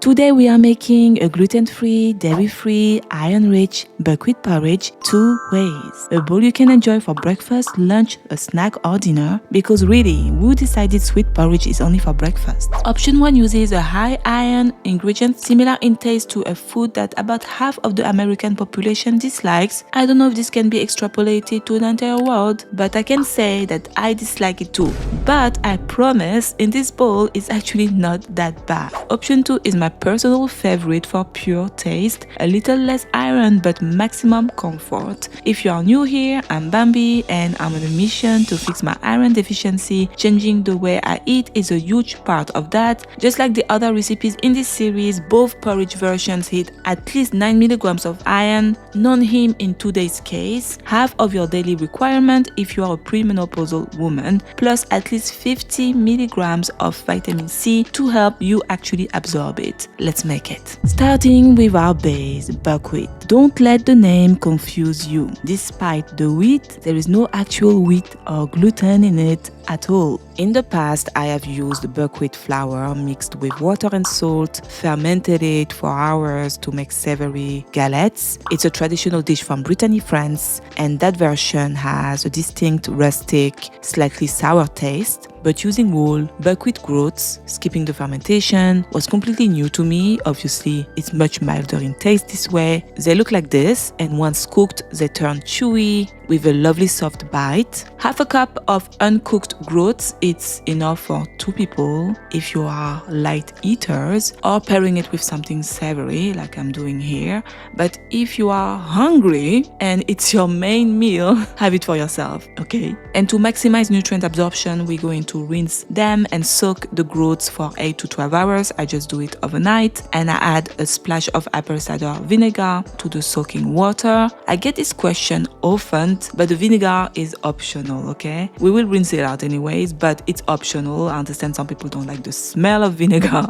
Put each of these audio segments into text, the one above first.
Today we are making a gluten-free, dairy-free, iron-rich buckwheat porridge 2 ways. A bowl you can enjoy for breakfast, lunch, a snack or dinner, because really, who decided sweet porridge is only for breakfast? Option 1 uses a high iron ingredient similar in taste to a food that about half of the American population dislikes. I don't know if this can be extrapolated to the entire world, but I can say that I dislike it too. But I promise, in this bowl, it's actually not that bad. Option 2 is my personal favorite for pure taste, a little less iron but maximum comfort. If you are new here, I'm Bambi and I'm on a mission to fix my iron deficiency. Changing the way I eat is a huge part of that. Just like the other recipes in this series, both porridge versions hit at least 9 milligrams of iron, non-heme in today's case, half of your daily requirement if you are a premenopausal woman, plus at least 50 milligrams of vitamin C to help you actually absorb it. Let's make it. Starting with our base, buckwheat. Don't let the name confuse you. Despite the wheat, there is no actual wheat or gluten in it at all. In the past, I have used buckwheat flour mixed with water and salt, fermented it for hours to make savory galettes. It's a traditional dish from Brittany, France, and that version has a distinct rustic, slightly sour taste. But using whole buckwheat groats, skipping the fermentation, was completely new to me. Obviously, it's much milder in taste this way. They look like this, and once cooked, they turn chewy with a lovely soft bite. Half a cup of uncooked groats, it's enough for 2 people if you are light eaters, or pairing it with something savory like I'm doing here. But if you are hungry and it's your main meal, have it for yourself, okay? And to maximize nutrient absorption, we're going to rinse them and soak the groats for 8 to 12 hours. I just do it overnight, and I add a splash of apple cider vinegar to the soaking water. I get this question often, but the vinegar is optional, okay? We will rinse it out anyways, but it's optional. I understand some people don't like the smell of vinegar.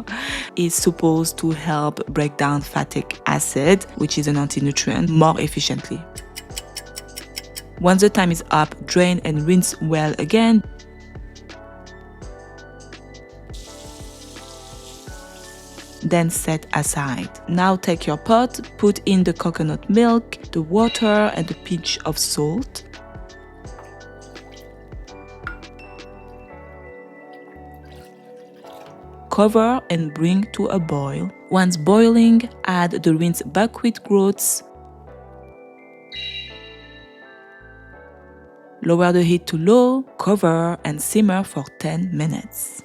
It's supposed to help break down fattic acid, which is an anti-nutrient, more efficiently. Once the time is up, drain and rinse well again. Then set aside. Now take your pot, put in the coconut milk, the water and a pinch of salt. Cover and bring to a boil. Once boiling, add the rinsed buckwheat groats. Lower the heat to low, cover and simmer for 10 minutes.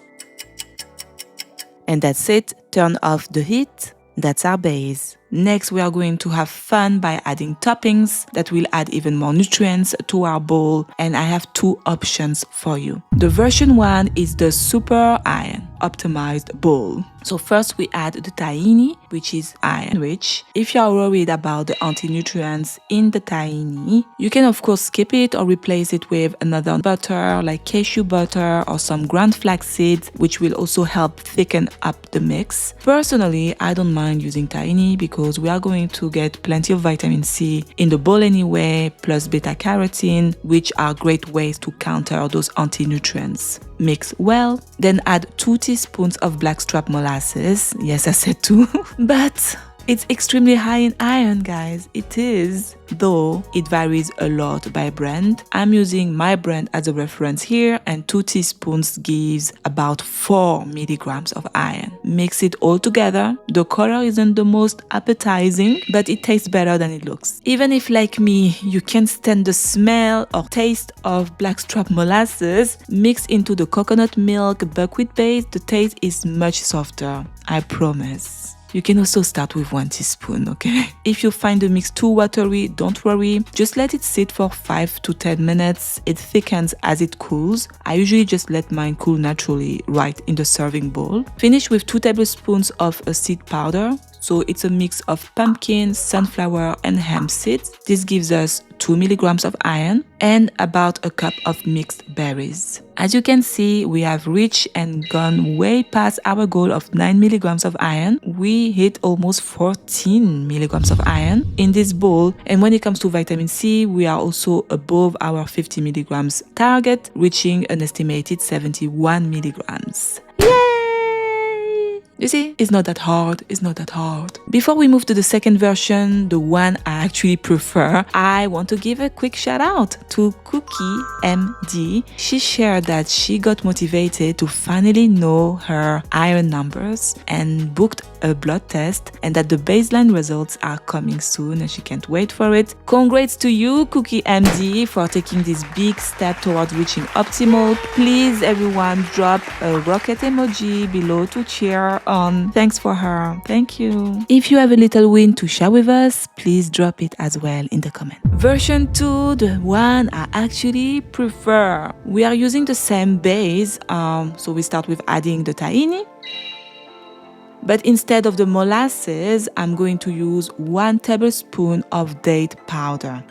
And that's it. Turn off the heat. That's our base. Next, we are going to have fun by adding toppings that will add even more nutrients to our bowl, and I have 2 options for you. The version 1 is the super iron optimized bowl. So first we add the tahini, which is iron rich. If you are worried about the anti-nutrients in the tahini, you can of course skip it or replace it with another butter like cashew butter or some ground flax seeds, which will also help thicken up the mix. Personally, I don't mind using tahini because we are going to get plenty of vitamin C in the bowl anyway, plus beta-carotene, which are great ways to counter those anti-nutrients. Mix well, then add 2 teaspoons of Blackstrap molasses. Yes, I said 2, but it's extremely high in iron, guys. It is, though it varies a lot by brand. I'm using my brand as a reference here, and 2 teaspoons gives about 4 milligrams of iron. Mix it all together. The color isn't the most appetizing, but it tastes better than it looks. Even if, like me, you can't stand the smell or taste of Blackstrap molasses, mix into the coconut milk buckwheat base, the taste is much softer, I promise. You can also start with 1 teaspoon, okay? If you find the mix too watery, don't worry. Just let it sit for 5 to 10 minutes. It thickens as it cools. I usually just let mine cool naturally right in the serving bowl. Finish with 2 tablespoons of a seed powder. So it's a mix of pumpkin, sunflower and hemp seeds. This gives us 2 milligrams of iron and about a cup of mixed berries. As you can see, we have reached and gone way past our goal of 9 milligrams of iron. We hit almost 14 milligrams of iron in this bowl. And when it comes to vitamin C, we are also above our 50 milligrams target, reaching an estimated 71 milligrams. Yay! You see, it's not that hard, it's not that hard. Before we move to the second version, the one I actually prefer, I want to give a quick shout out to Cookie MD. She shared that she got motivated to finally know her iron numbers and booked a blood test, and that the baseline results are coming soon and she can't wait for it. Congrats to you, Cookie MD, for taking this big step towards reaching optimal. Please, everyone, drop a rocket emoji below to cheer on. Thanks for her. Thank you. If you have a little win to share with us, please drop it as well in the comment. Version 2, the one I actually prefer. We are using the same base, so we start with adding the tahini. But instead of the molasses, I'm going to use 1 tablespoon of date powder.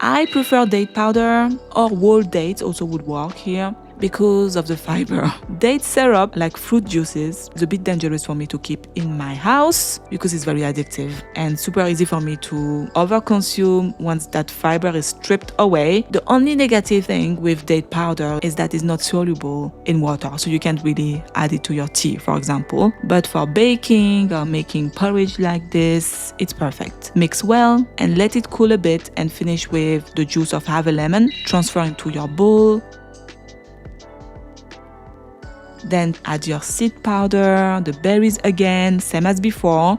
I prefer date powder, or whole dates also would work here, because of the fiber. Date syrup, like fruit juices, is a bit dangerous for me to keep in my house because it's very addictive and super easy for me to overconsume once that fiber is stripped away. The only negative thing with date powder is that it's not soluble in water, so you can't really add it to your tea, for example. But for baking or making porridge like this, it's perfect. Mix well and let it cool a bit and finish with the juice of half a lemon. Transfer into your bowl. Then add your seed powder, the berries again, same as before.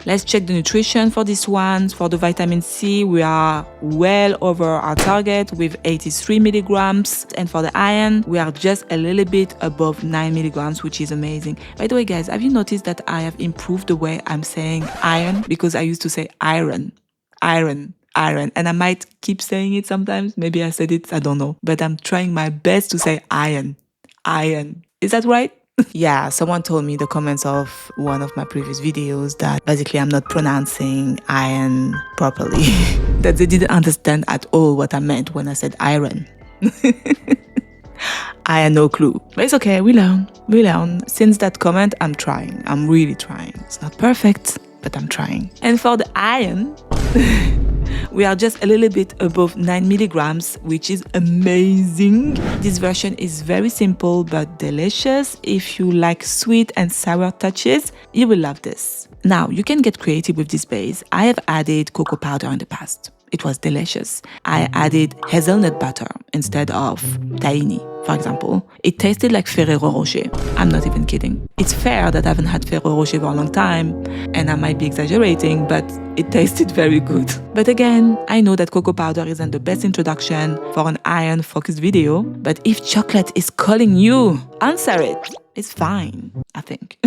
Let's check the nutrition for this one. For the vitamin C, we are well over our target with 83 milligrams. And for the iron, we are just a little bit above 9 milligrams, which is amazing. By the way, guys, have you noticed that I have improved the way I'm saying iron? Because I used to say iron. And I might keep saying it sometimes. Maybe I said it, I don't know. But I'm trying my best to say iron. Is that right? Yeah, someone told me in the comments of one of my previous videos that basically I'm not pronouncing iron properly. That they didn't understand at all what I meant when I said iron. I had no clue. But it's okay, we learn. Since that comment, I'm trying. I'm really trying. It's not perfect, but I'm trying. And for the iron, we are just a little bit above 9 milligrams, which is amazing. This version is very simple but delicious. If you like sweet and sour touches, you will love this. Now, you can get creative with this base. I have added cocoa powder in the past. It was delicious. I added hazelnut butter instead of tahini, for example. It tasted like Ferrero Rocher. I'm not even kidding. It's fair that I haven't had Ferrero Rocher for a long time, and I might be exaggerating, but it tasted very good. But again, I know that cocoa powder isn't the best introduction for an iron-focused video, but if chocolate is calling you, answer it. It's fine, I think.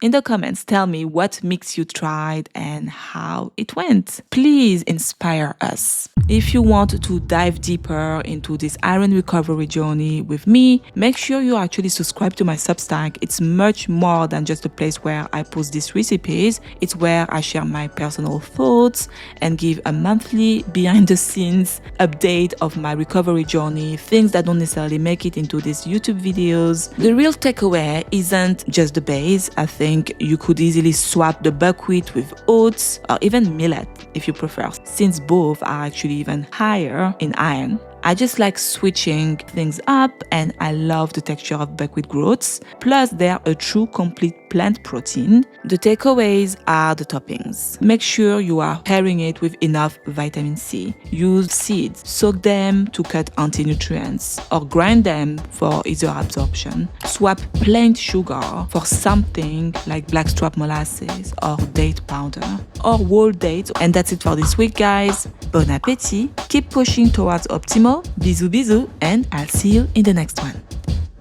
In the comments, tell me what mix you tried and how it went. Please inspire us. If you want to dive deeper into this iron recovery journey with me, make sure you actually subscribe to my Substack. It's much more than just a place where I post these recipes. It's where I share my personal thoughts and give a monthly behind-the-scenes update of my recovery journey, things that don't necessarily make it into these YouTube videos. The real takeaway isn't just the base. I think you could easily swap the buckwheat with oats or even millet if you prefer, since both are actually even higher in iron. I just like switching things up, and I love the texture of buckwheat groats. Plus, they're a true complete plant protein. The takeaways are the toppings. Make sure you are pairing it with enough vitamin C. Use seeds, soak them to cut anti-nutrients, or grind them for easier absorption. Swap plain sugar for something like Blackstrap molasses or date powder or whole dates. And that's it for this week, guys. Bon appétit. Keep pushing towards optimal. Bisous, bisous, and I'll see you in the next one.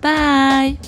Bye!